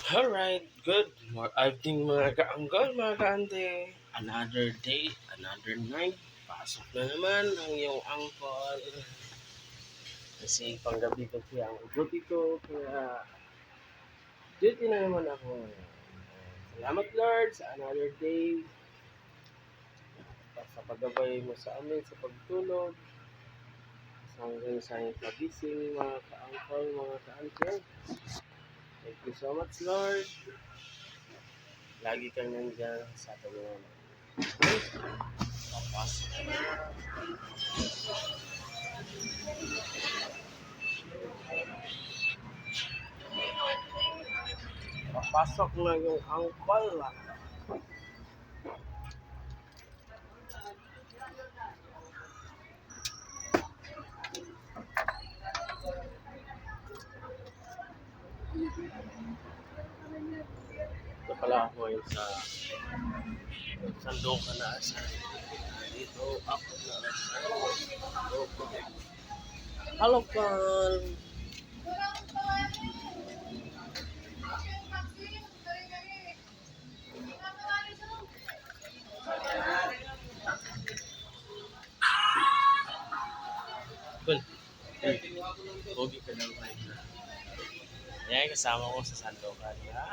Alright, good. More evening mga kaanggol, mga kaante. Another day, another night. Pasok na naman ang iyong angkol. Kasi panggabi ko siya ang ubuti ko. Kaya duty na naman ako. Salamat Lord sa another day. Sa paggabay mo sa amin sa pagtulog. Sa hanggang sa iyong pagising mga kaangkol, mga kaante. Thank you so much Lord. Lagi kang nandiyan sa ating mga papasok na. Papasok na yung angkol. Ito pala ako ngayon sa Sandokan na asa. Dito ako na asa. Hello, Carl. Cool. Pogi ka daw kayo. Yan, kasama ko sa Sandokan. Ha?